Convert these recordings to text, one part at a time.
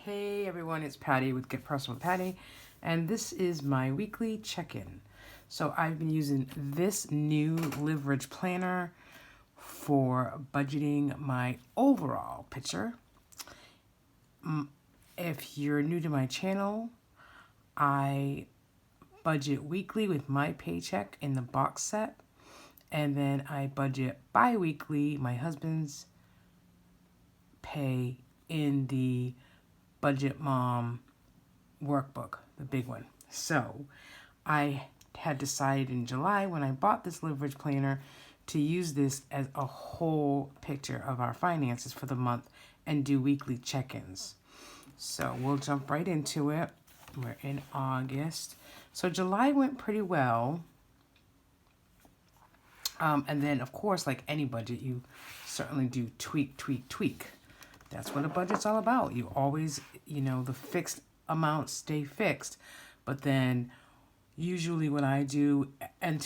Hey everyone, it's Patty with Get Personal with Patty, and this is my weekly check-in. So I've been using this new leverage planner for budgeting my overall picture. If you're new to my channel, I budget weekly with my paycheck in the box set, and then I budget bi-weekly my husband's pay in the Budget Mom workbook, the big one. So I had decided in July when I bought this leverage planner to use this as a whole picture of our finances for the month and do weekly check-ins. So we'll jump right into it. We're in August. So July went pretty well. And then, of course, like any budget, you certainly do tweak. That's what a budget's all about. You always, the fixed amounts stay fixed. But then usually what I do, and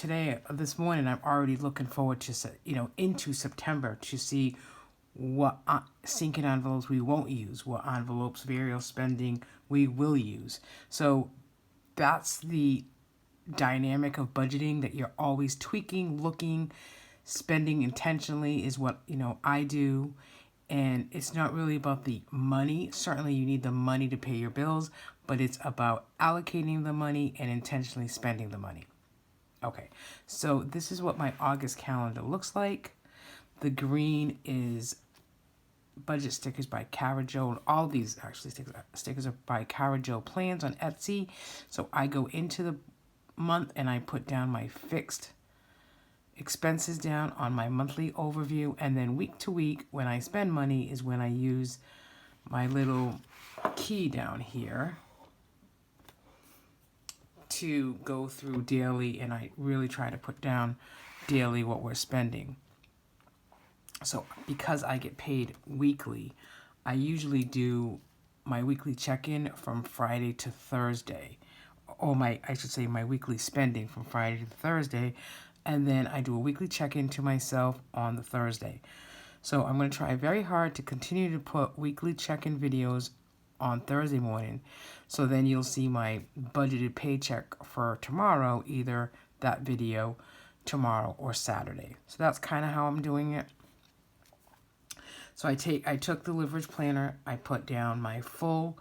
this morning, I'm already looking forward to, into September to see what sinking envelopes we won't use, what envelopes, variable spending we will use. So that's the dynamic of budgeting, that you're always tweaking, looking, spending intentionally is what, I do. And it's not really about the money. Certainly you need the money to pay your bills, but it's about allocating the money and intentionally spending the money. Okay, so this is what my August calendar looks like. The green is budget stickers by Cara Jo, and all these actually stickers are by Cara Jo Plans on Etsy. So I go into the month and I put down my fixed expenses down on my monthly overview, and then week to week when I spend money is when I use my little key down here to go through daily, and I really try to put down daily what we're spending. So because I get paid weekly, I usually do my weekly check-in from Friday to Thursday, or my weekly spending from Friday to Thursday. And then I do a weekly check-in to myself on the Thursday. So I'm going to try very hard to continue to put weekly check-in videos on Thursday morning. So then you'll see my budgeted paycheck for tomorrow, either that video tomorrow or Saturday. So that's kind of how I'm doing it. So I took the leverage planner, I put down my full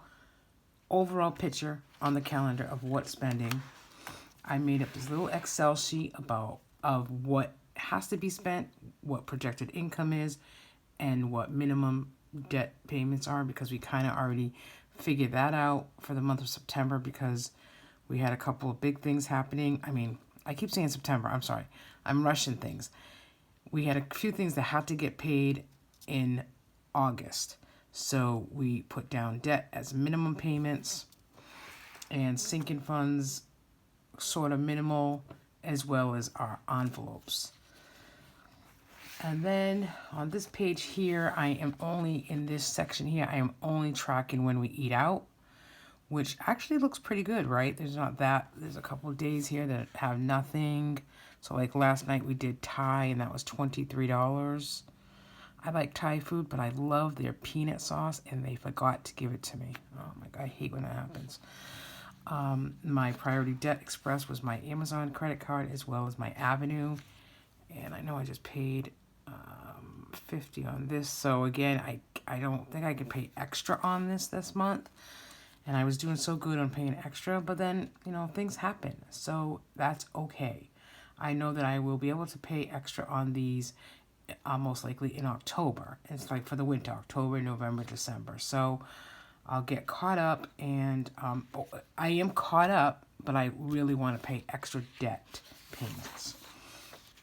overall picture on the calendar of what spending. I made up this little Excel sheet of what has to be spent, what projected income is, and what minimum debt payments are, because we kind of already figured that out for the month of September because we had a couple of big things happening. I keep saying September. I'm sorry. I'm rushing things. We had a few things that had to get paid in August. So we put down debt as minimum payments and sinking funds sort of minimal, as well as our envelopes. And then on this page here, I am only in this section here, I am only tracking when we eat out, which actually looks pretty good, right? There's a couple of days here that have nothing. So like last night we did Thai and that was $23. I like Thai food, but I love their peanut sauce and they forgot to give it to me. Oh my God, I hate when that happens. My Priority Debt Express was my Amazon credit card as well as my Avenue. And I know I just paid $50 on this. So again, I don't think I can pay extra on this month. And I was doing so good on paying extra, but then, things happen. So that's okay. I know that I will be able to pay extra on these most likely in October. It's like for the winter, October, November, December. So I'll get caught up, and I am caught up, but I really want to pay extra debt payments.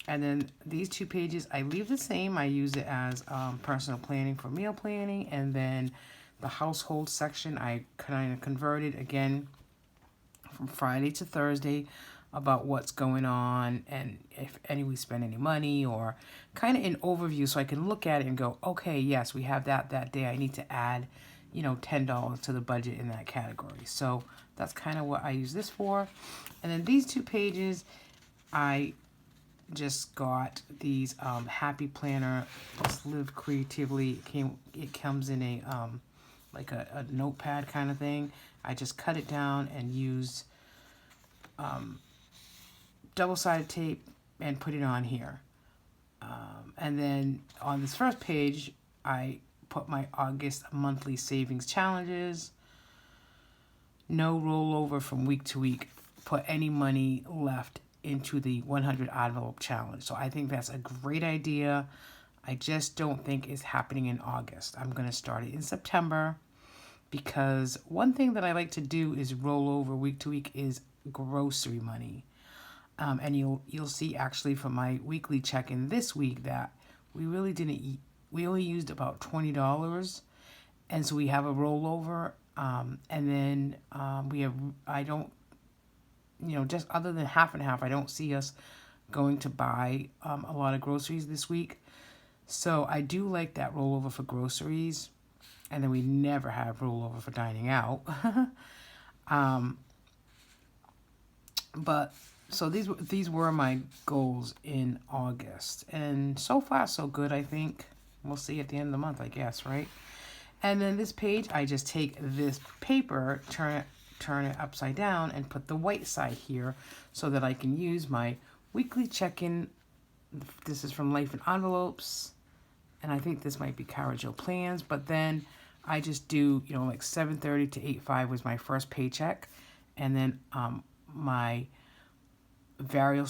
And then these two pages, I leave the same. I use it as personal planning for meal planning, and then the household section, I kind of converted again from Friday to Thursday about what's going on and if we spend any money, or kind of an overview so I can look at it and go, okay, yes, we have that day. I need to add $10 to the budget in that category. So that's kind of what I use this for. And then these two pages, I just got these Happy Planner, Just Live Creatively. It comes in a like a notepad kind of thing. I just cut it down and used double-sided tape and put it on here. And then on this first page, I put my August monthly savings challenges. No rollover from week to week. Put any money left into the 100 envelope challenge. So I think that's a great idea. I just don't think it's happening in August. I'm going to start it in September, because one thing that I like to do is roll over week to week is grocery money. And you'll see actually from my weekly check-in this week that we really didn't eat. We only used about $20, and so we have a rollover. And then we have, I don't, just other than half and half, I don't see us going to buy a lot of groceries this week. So I do like that rollover for groceries, and then we never have rollover for dining out. But so these were my goals in August, and so far so good. I think we'll see at the end of the month, I guess, right? And then this page, I just take this paper, turn it upside down, and put the white side here so that I can use my weekly check-in. This is from Life in Envelopes, and I think this might be Cara Jo Plans, but then I just do, like 7:30 to 8:05 was my first paycheck, and then my variable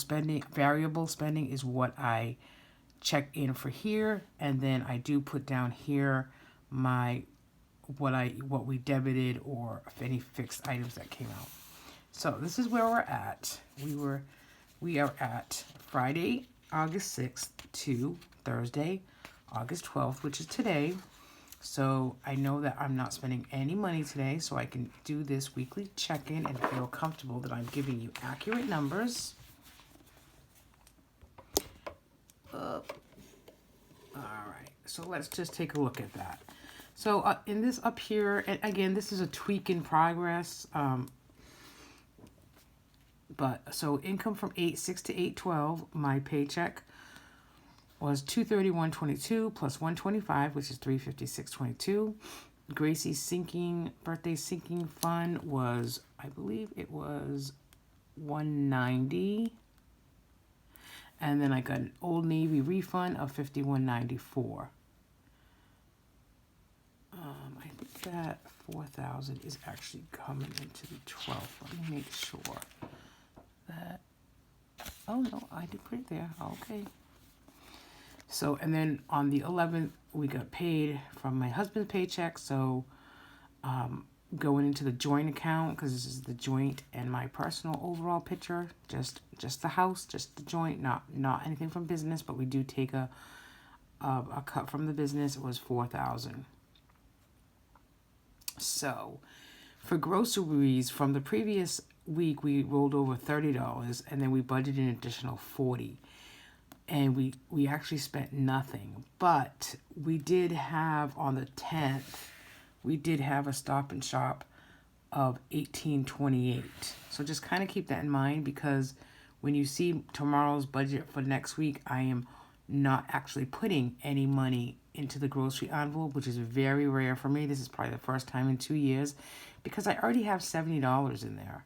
spending is what I check in for here, and then I do put down here my what we debited, or if any fixed items that came out. So this is where we're at. We are at Friday, August 6th to Thursday, August 12th, which is today. So I know that I'm not spending any money today, so I can do this weekly check-in and feel comfortable that I'm giving you accurate numbers. All right, so let's just take a look at that. So in this up here, and again, this is a tweak in progress. But so income from 8/6 to 8/12, my paycheck was $231.22 plus $125, which is $356.22. Gracie's birthday sinking fund was, I believe it was $190. And then I got an Old Navy refund of $51.94. I think that $4,000 is actually coming into the 12th. Let me make sure that. Oh no, I did put it there. Okay. So, and then on the 11th, we got paid from my husband's paycheck. So, going into the joint account, because this is the joint and my personal overall picture, just the house, just the joint, not anything from business, but we do take a cut from the business. It was $4,000. So, for groceries from the previous week, we rolled over $30, and then we budgeted an additional $40. And we actually spent nothing. But we did have, on the 10th, we did have a Stop and Shop of $18.28. So just kind of keep that in mind, because when you see tomorrow's budget for next week, I am not actually putting any money into the grocery envelope, which is very rare for me. This is probably the first time in 2 years, because I already have $70 in there.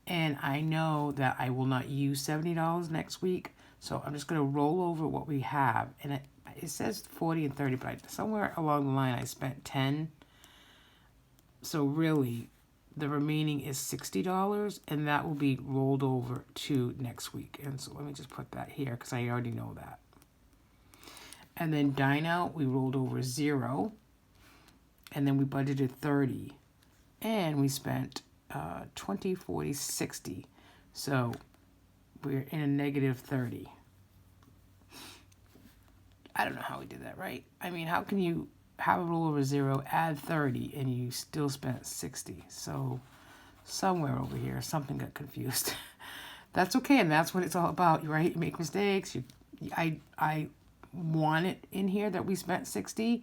And I know that I will not use $70 next week. So I'm just going to roll over what we have. And it says 40 and 30, but somewhere along the line I spent 10. So really, the remaining is $60, and that will be rolled over to next week. And so let me just put that here, because I already know that. And then dine out, we rolled over 0. And then we budgeted 30. And we spent 20, 40, 60. So we're in a negative 30. I don't know how we did that, right? I mean, how can you have a roll over 0, add 30, and you still spent 60? So somewhere over here, something got confused. That's okay, and that's what it's all about, right? You make mistakes. I want it in here that we spent 60,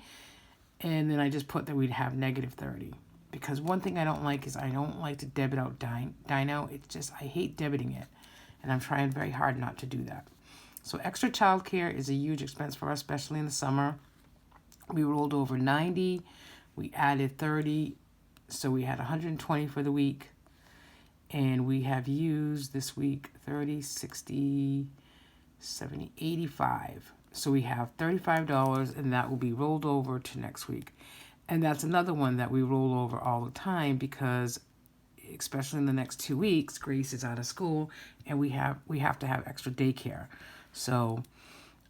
and then I just put that we'd have negative 30. Because one thing I don't like is I don't like to debit out dine out. It's just, I hate debiting it. And I'm trying very hard not to do that. So extra childcare is a huge expense for us, especially in the summer. We rolled over 90 We added 30, so we had 120 for the week. And we have used this week 30, 60, 70, 85. So we have $35, and that will be rolled over to next week. And that's another one that we roll over all the time because, especially in the next 2 weeks, Grace is out of school, and we have to have extra daycare. So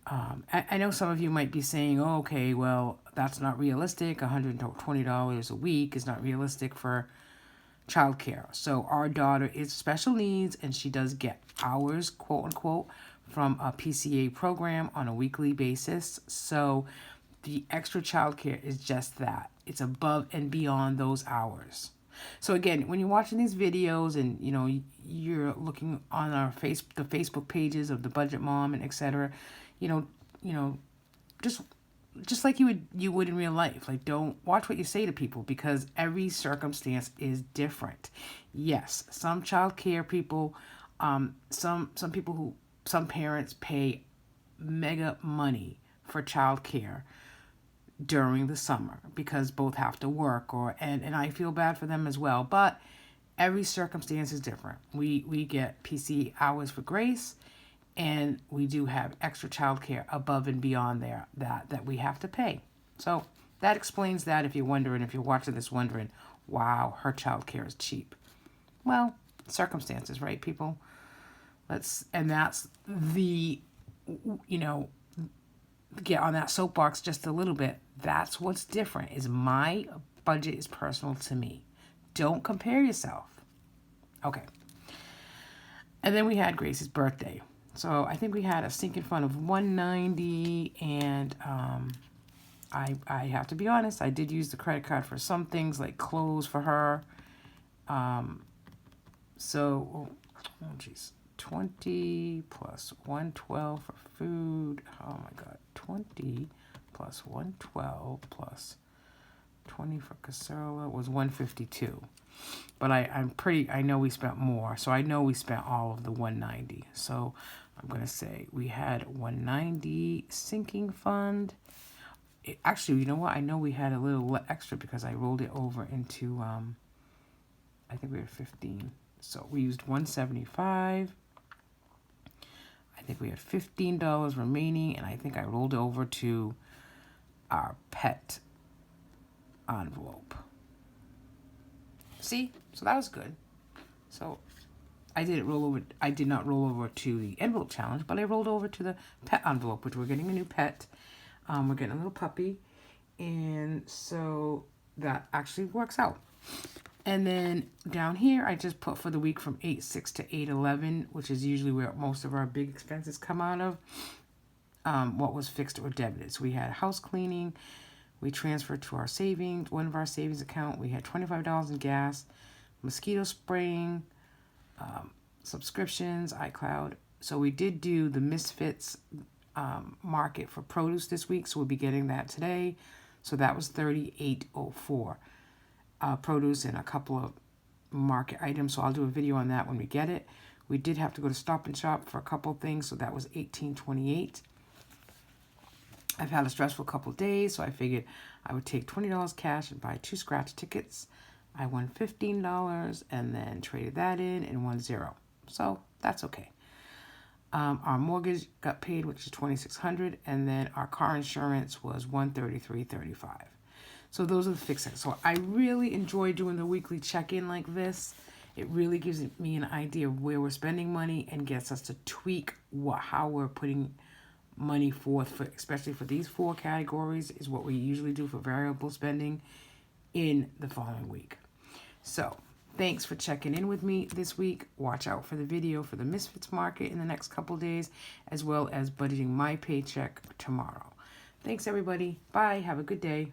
I know some of you might be saying, oh, okay, well, that's not realistic. $120 a week is not realistic for childcare. So our daughter is special needs, and she does get hours, quote unquote, from a PCA program on a weekly basis. So the extra childcare is just that. It's above and beyond those hours. So again, when you're watching these videos and you're looking on our the Facebook pages of the Budget Mom and etc., just like you would in real life. Like, don't watch what you say to people because every circumstance is different. Yes, some child care people, some parents pay mega money for child care during the summer because both have to work, and I feel bad for them as well. But every circumstance is different. We get PC hours for Grace, and we do have extra childcare above and beyond there that we have to pay. So that explains that if you're watching this wondering, wow, her childcare is cheap. Well, circumstances, right, people? That's get on that soapbox just a little bit. That's what's different, is my budget is personal to me. Don't compare yourself. Okay. And then we had Grace's birthday. So I think we had a sinking fund of $190, and I have to be honest, I did use the credit card for some things like clothes for her. So 20 plus 112 for food. Oh my God, 20 plus 112 plus 20 for casserole was 152. But I know we spent more, so I know we spent all of the 190. So I'm going to say we had 190 sinking fund. Actually, you know what? I know we had a little extra because I rolled it over into, I think we had 15. So we used 175. I think we had $15 remaining, and I think I rolled over to our pet envelope. See? So that was good. So I did not roll over to the envelope challenge, but I rolled over to the pet envelope, which we're getting a new pet. We're getting a little puppy. And so that actually works out. And then down here, I just put for the week from 8/6 to 8/11, which is usually where most of our big expenses come out of, what was fixed or debited. So we had house cleaning. We transferred to our savings, one of our savings account. We had $25 in gas, mosquito spraying, subscriptions, iCloud. So we did do the Misfits market for produce this week. So we'll be getting that today. So that was $38.04. Produce and a couple of market items. So I'll do a video on that when we get it. We did have to go to Stop and Shop for a couple of things. So that was $18.28. I've had a stressful couple of days, so I figured I would take $20 cash and buy 2 scratch tickets. I won $15 and then traded that in and won 0. So that's okay. Our mortgage got paid, which is $2,600, and then our car insurance was $133.35. So those are the fixings. So I really enjoy doing the weekly check-in like this. It really gives me an idea of where we're spending money and gets us to tweak how we're putting money forth, especially for these 4 categories, is what we usually do for variable spending in the following week. So thanks for checking in with me this week. Watch out for the video for the Misfits market in the next couple of days, as well as budgeting my paycheck tomorrow. Thanks, everybody. Bye. Have a good day.